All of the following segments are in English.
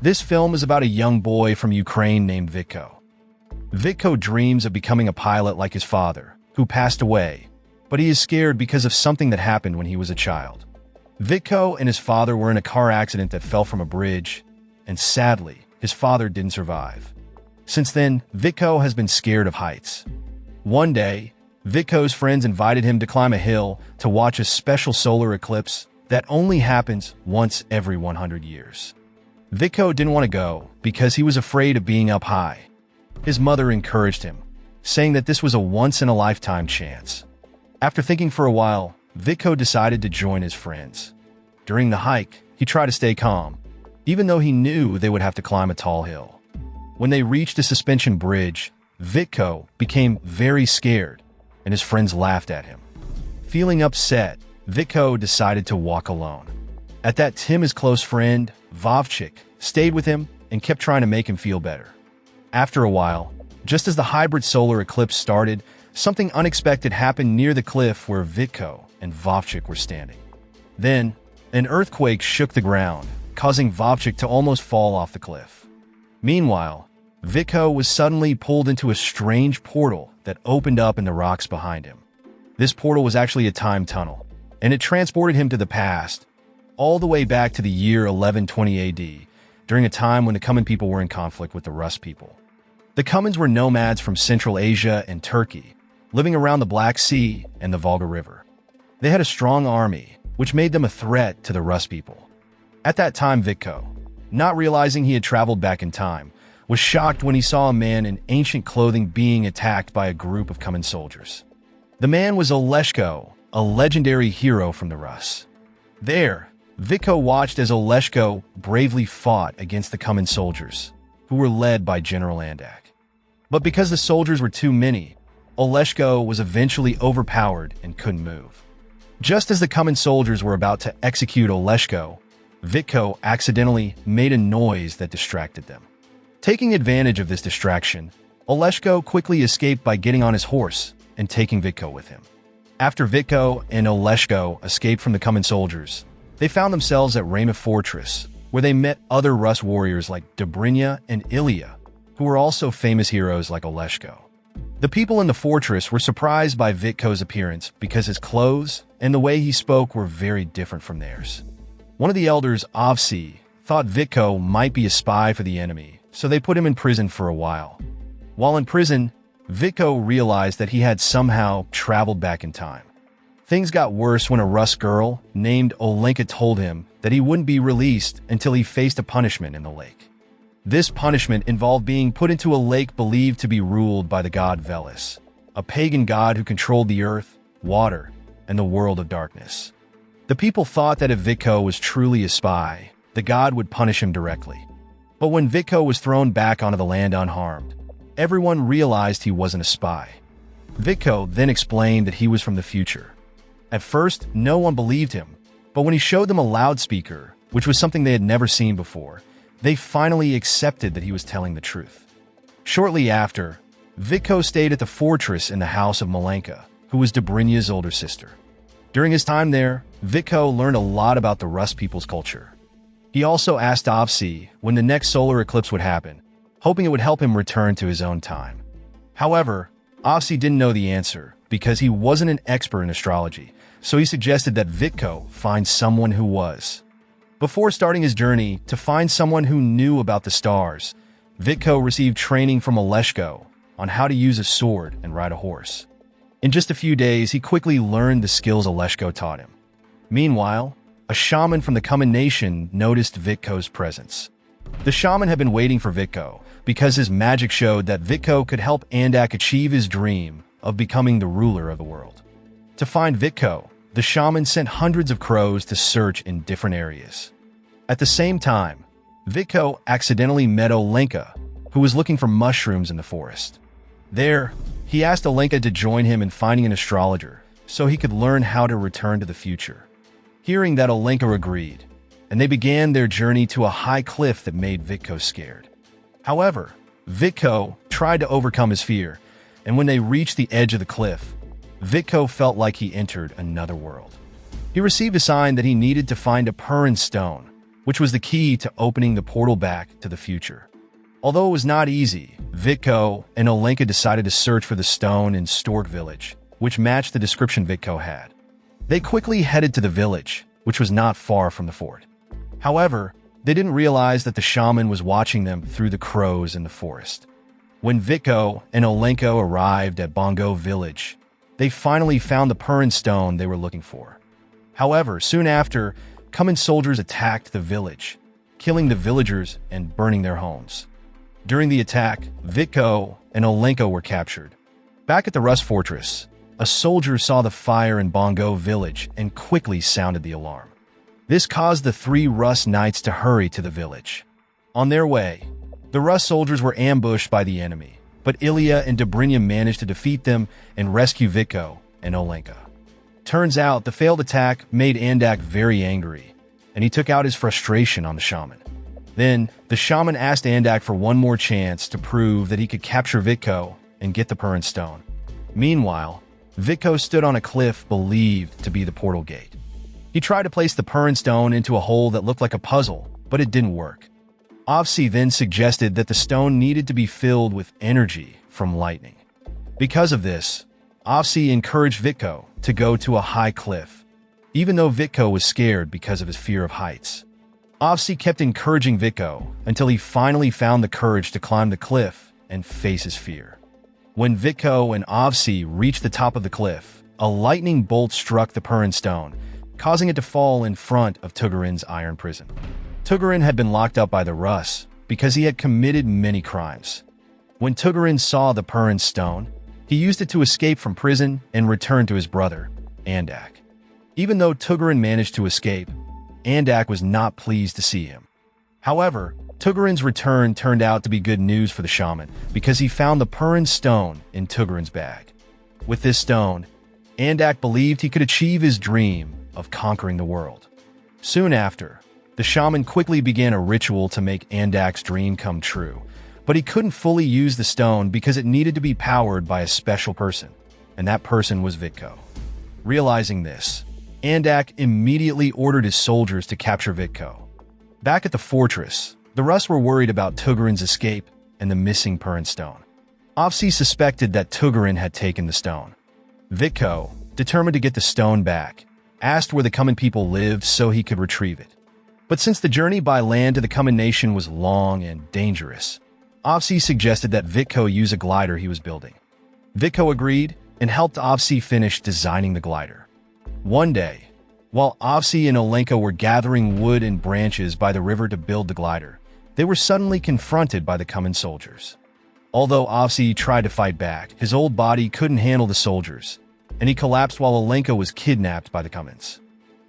This film is about a young boy from Ukraine named Vitko. Vitko dreams of becoming a pilot like his father, who passed away, but he is scared because of something that happened when he was a child. Vitko and his father were in a car accident that fell from a bridge, and sadly, his father didn't survive. Since then, Vitko has been scared of heights. One day, Vitko's friends invited him to climb a hill to watch a special solar eclipse that only happens once every 100 years. Vitko didn't want to go because he was afraid of being up high. His mother encouraged him, saying that this was a once-in-a-lifetime chance. After thinking for a while, Vitko decided to join his friends. During the hike, he tried to stay calm, even though he knew they would have to climb a tall hill. When they reached a suspension bridge, Vitko became very scared, and his friends laughed at him. Feeling upset, Vitko decided to walk alone. At that time, his close friend, Vovchik, stayed with him and kept trying to make him feel better. After a while, just as the hybrid solar eclipse started, something unexpected happened near the cliff where Vitko and Vovchik were standing. Then, an earthquake shook the ground, causing Vovchik to almost fall off the cliff. Meanwhile, Vitko was suddenly pulled into a strange portal that opened up in the rocks behind him. This portal was actually a time tunnel, and it transported him to the past, all the way back to the year 1120 AD, during a time when the Cuman people were in conflict with the Rus people. The Cumans were nomads from Central Asia and Turkey, living around the Black Sea and the Volga River. They had a strong army, which made them a threat to the Rus people. At that time, Vitko, not realizing he had traveled back in time, was shocked when he saw a man in ancient clothing being attacked by a group of Cuman soldiers. The man was Oleshko, a legendary hero from the Rus. There, Vitko watched as Oleshko bravely fought against the Cuman soldiers, who were led by General Andak. But because the soldiers were too many, Oleshko was eventually overpowered and couldn't move. Just as the Cuman soldiers were about to execute Oleshko, Vitko accidentally made a noise that distracted them. Taking advantage of this distraction, Oleshko quickly escaped by getting on his horse and taking Vitko with him. After Vitko and Oleshko escaped from the Cuman soldiers, they found themselves at Rama Fortress, where they met other Rus warriors like Dobrynya and Ilya, who were also famous heroes like Oleshko. The people in the fortress were surprised by Vitko's appearance because his clothes and the way he spoke were very different from theirs. One of the elders, Ovsi, thought Vitko might be a spy for the enemy, so they put him in prison for a while. While in prison, Vitko realized that he had somehow traveled back in time. Things got worse when a Rus girl named Olenka told him that he wouldn't be released until he faced a punishment in the lake. This punishment involved being put into a lake believed to be ruled by the god Velis, a pagan god who controlled the earth, water, and the world of darkness. The people thought that if Vitko was truly a spy, the god would punish him directly. But when Vitko was thrown back onto the land unharmed, everyone realized he wasn't a spy. Vitko then explained that he was from the future. At first, no one believed him, but when he showed them a loudspeaker, which was something they had never seen before, they finally accepted that he was telling the truth. Shortly after, Vitko stayed at the fortress in the house of Malenka, who was Dobrynya's older sister. During his time there, Vitko learned a lot about the Rus people's culture. He also asked Ovsi when the next solar eclipse would happen, hoping it would help him return to his own time. However, Ovsi didn't know the answer because he wasn't an expert in astrology, so he suggested that Vitko find someone who was. Before starting his journey to find someone who knew about the stars, Vitko received training from Oleshko on how to use a sword and ride a horse. In just a few days, he quickly learned the skills Oleshko taught him. Meanwhile, a shaman from the Cuman nation noticed Vitko's presence. The shaman had been waiting for Vitko because his magic showed that Vitko could help Andak achieve his dream of becoming the ruler of the world. To find Vitko, the shaman sent hundreds of crows to search in different areas. At the same time, Vitko accidentally met Olenka, who was looking for mushrooms in the forest. There, he asked Olenka to join him in finding an astrologer so he could learn how to return to the future. Hearing that, Olenka agreed, and they began their journey to a high cliff that made Vitko scared. However, Vitko tried to overcome his fear, and when they reached the edge of the cliff, Vitko felt like he entered another world. He received a sign that he needed to find a Purin stone, which was the key to opening the portal back to the future. Although it was not easy, Vitko and Olenka decided to search for the stone in Stork Village, which matched the description Vitko had. They quickly headed to the village, which was not far from the fort. However, they didn't realize that the shaman was watching them through the crows in the forest. When Vitko and Olenka arrived at Bongo Village, they finally found the Purin stone they were looking for. However, soon after, Cuman soldiers attacked the village, killing the villagers and burning their homes. During the attack, Vitko and Olenka were captured. Back at the Rus fortress, a soldier saw the fire in Bongo Village and quickly sounded the alarm. This caused the 3 Rus knights to hurry to the village. On their way, the Rus soldiers were ambushed by the enemy, but Ilya and Dobrynya managed to defeat them and rescue Vitko and Olenka. Turns out the failed attack made Andak very angry, and he took out his frustration on the shaman. Then, the shaman asked Andak for one more chance to prove that he could capture Vitko and get the Purin stone. Meanwhile, Vitko stood on a cliff believed to be the portal gate. He tried to place the Purin stone into a hole that looked like a puzzle, but it didn't work. Ovsi then suggested that the stone needed to be filled with energy from lightning. Because of this, Ovsi encouraged Vitko to go to a high cliff, even though Vitko was scared because of his fear of heights. Ovsi kept encouraging Vitko until he finally found the courage to climb the cliff and face his fear. When Vitko and Ovsi reached the top of the cliff, a lightning bolt struck the Purin stone, causing it to fall in front of Tugurin's iron prison. Tugurin had been locked up by the Rus because he had committed many crimes. When Tugurin saw the Purin stone, he used it to escape from prison and return to his brother, Andak. Even though Tugurin managed to escape, Andak was not pleased to see him. However, Tugurin's return turned out to be good news for the shaman because he found the Purin stone in Tugurin's bag. With this stone, Andak believed he could achieve his dream of conquering the world. Soon after, the shaman quickly began a ritual to make Andak's dream come true, but he couldn't fully use the stone because it needed to be powered by a special person, and that person was Vitko. Realizing this, Andak immediately ordered his soldiers to capture Vitko. Back at the fortress, the Rus were worried about Tugurin's escape and the missing Purin stone. Ovsi suspected that Tugurin had taken the stone. Vitko, determined to get the stone back, asked where the Cuman people lived so he could retrieve it. But since the journey by land to the Cuman nation was long and dangerous, Ovsi suggested that Vitko use a glider he was building. Vitko agreed and helped Ovsi finish designing the glider. One day, while Ovsi and Olenka were gathering wood and branches by the river to build the glider, they were suddenly confronted by the Cuman soldiers. Although Ovsi tried to fight back, his old body couldn't handle the soldiers, and he collapsed while Olenka was kidnapped by the Cumans.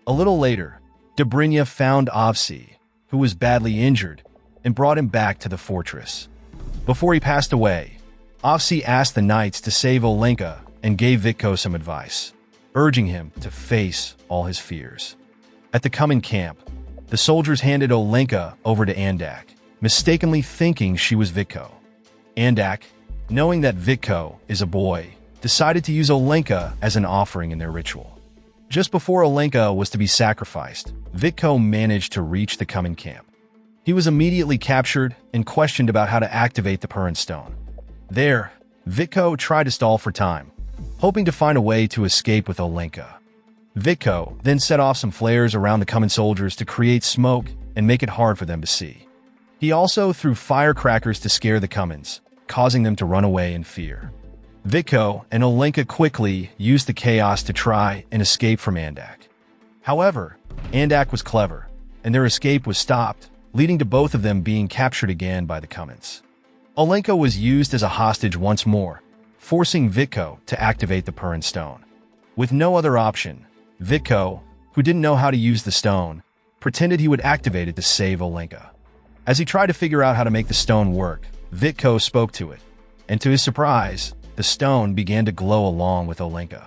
A little later, Dobrynya found Ovsi, who was badly injured, and brought him back to the fortress. Before he passed away, Ovsi asked the knights to save Olenka and gave Vitko some advice, urging him to face all his fears. At the Cuman camp, the soldiers handed Olenka over to Andak, mistakenly thinking she was Vitko. Andak, knowing that Vitko is a boy, decided to use Olenka as an offering in their ritual. Just before Olenka was to be sacrificed, Vitko managed to reach the Cuman camp. He was immediately captured and questioned about how to activate the Purin stone. There, Vitko tried to stall for time, hoping to find a way to escape with Olenka. Vitko then set off some flares around the Cuman soldiers to create smoke and make it hard for them to see. He also threw firecrackers to scare the Cumans, causing them to run away in fear. Vitko and Olenka quickly used the chaos to try and escape from Andak. However, Andak was clever, and their escape was stopped, leading to both of them being captured again by the Cumans. Olenka was used as a hostage once more, forcing Vitko to activate the Purin stone. With no other option, Vitko, who didn't know how to use the stone, pretended he would activate it to save Olenka. As he tried to figure out how to make the stone work, Vitko spoke to it, and to his surprise, the stone began to glow along with Olenka.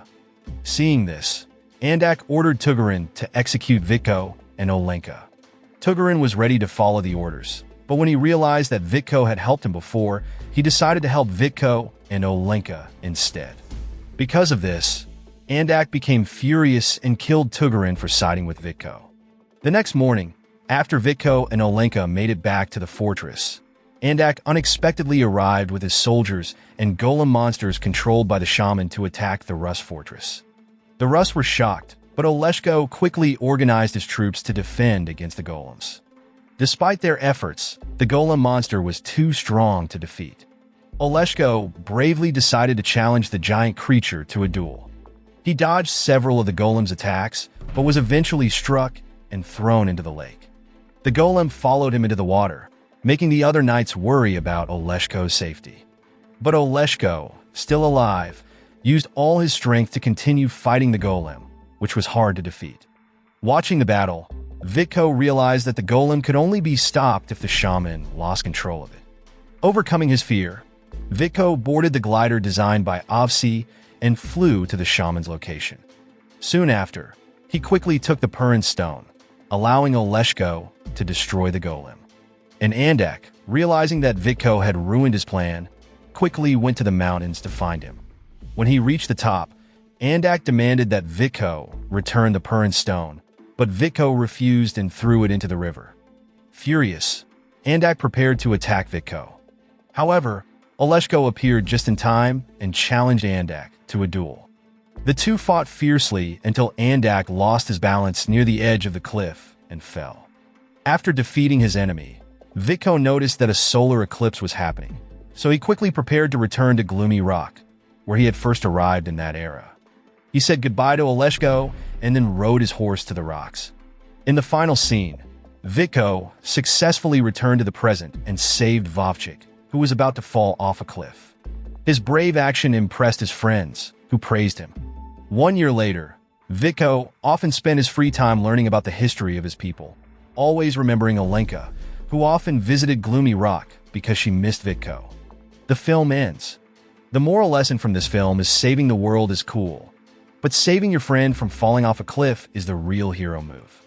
Seeing this, Andak ordered Tugurin to execute Vitko and Olenka. Tugurin was ready to follow the orders, but when he realized that Vitko had helped him before, he decided to help Vitko and Olenka instead. Because of this, Andak became furious and killed Tugurin for siding with Vitko. The next morning, After Vitko and Olenka made it back to the fortress, Andak unexpectedly arrived with his soldiers and golem monsters controlled by the shaman to attack the Rus fortress. The Rus were shocked, but Oleshko quickly organized his troops to defend against the golems. Despite their efforts, the golem monster was too strong to defeat. Oleshko bravely decided to challenge the giant creature to a duel. He dodged several of the golem's attacks, but was eventually struck and thrown into the lake. The golem followed him into the water, making the other knights worry about Oleshko's safety. But Oleshko, still alive, used all his strength to continue fighting the golem, which was hard to defeat. Watching the battle, Vitko realized that the golem could only be stopped if the shaman lost control of it. Overcoming his fear, Vitko boarded the glider designed by Ovsi and flew to the shaman's location. Soon after, he quickly took the Purin stone, allowing Oleshko to destroy the golem. And Andak, realizing that Vitko had ruined his plan, quickly went to the mountains to find him. When he reached the top, Andak demanded that Vitko return the Purin stone, but Vitko refused and threw it into the river. Furious, Andak prepared to attack Vitko. However, Oleshko appeared just in time and challenged Andak to a duel. The two fought fiercely until Andak lost his balance near the edge of the cliff and fell. After defeating his enemy, Vitko noticed that a solar eclipse was happening, so he quickly prepared to return to Gloomy Rock, where he had first arrived in that era. He said goodbye to Oleshko and then rode his horse to the rocks. In the final scene, Vitko successfully returned to the present and saved Vovchik, who was about to fall off a cliff. His brave action impressed his friends, who praised him. 1 year later, Vitko often spent his free time learning about the history of his people, always remembering Olenka, who often visited Gloomy Rock because she missed Vitko. The film ends. The moral lesson from this film is saving the world is cool, but saving your friend from falling off a cliff is the real hero move.